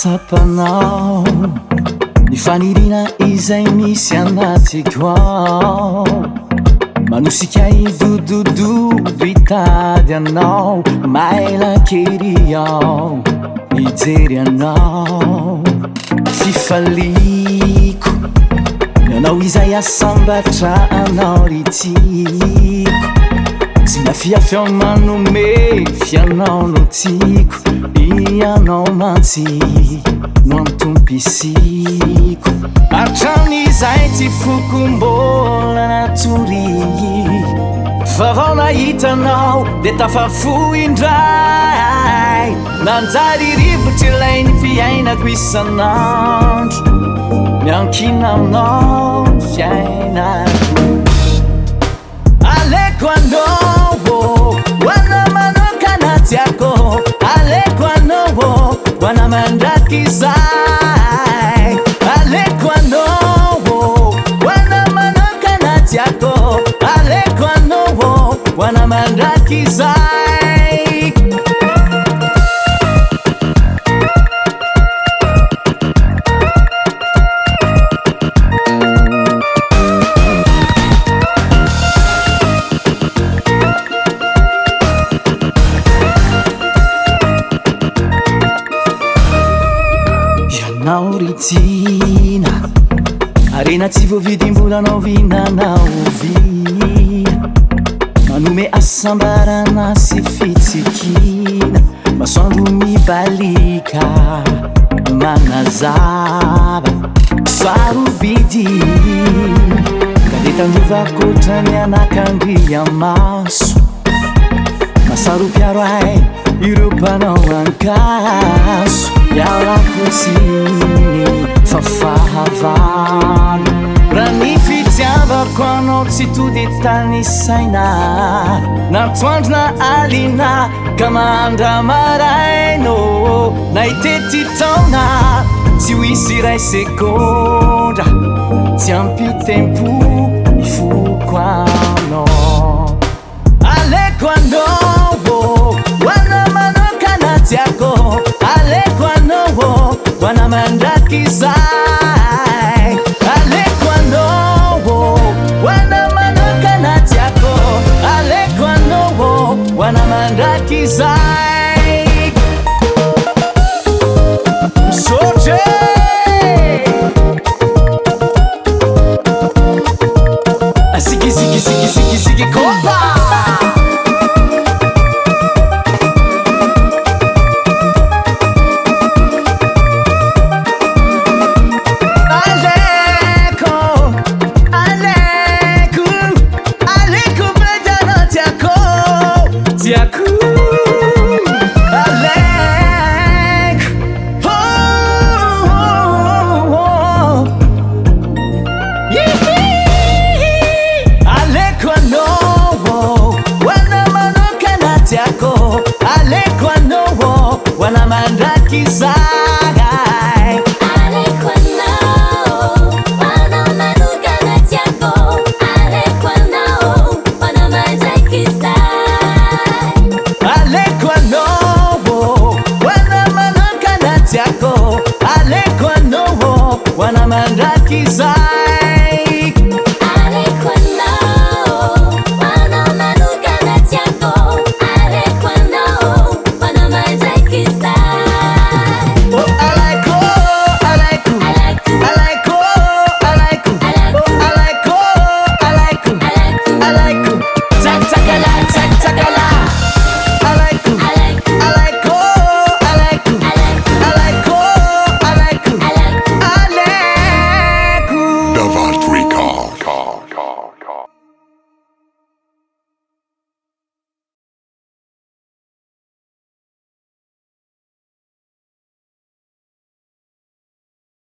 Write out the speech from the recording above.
Tsapanao ny fanirina izay misy anatiko ao, manosika idodododo hitady anao, maila kery ao mijery anao. Fifaliko ny anao izay asambatra anao ritiko, tsy nafiafy manome fianao no tiako, ianao mantsy no antompisiko. Hatramizay tsy fokom-bola natory, fa vao nahitanao de tafafo indray, nanjary rivotry ilay ny fiainako isanandro, miankina aminao fiainako. Alaiko anao wana manokana tiako, alaiko anao wana mandrakizay, alaiko anao wana manokana tiako, alaiko anao wana mandrakizay. Ianao ritina arena tsy voavidimbolanao vinanao vina, manome asambarana sy fitsikina, masoandro mibalika manazava sarobidiny, kadetandrovako ny anakandria maso, masaropiaro ay ireo mpanao ankaso, iarakotsiny fafahavalo, raha ny fitiavako anao tsy to de tanisaina, natoandro na alina ka mandra maraino, na itety taona tsy ho isy ray sekondra, tsy ampitempo ny foko anao. Alaiko anao wana manokana tiako, alaiko anao wana mandrakizay, alaiko anao wana manokana tiako, alaiko anao wana mandrakizay.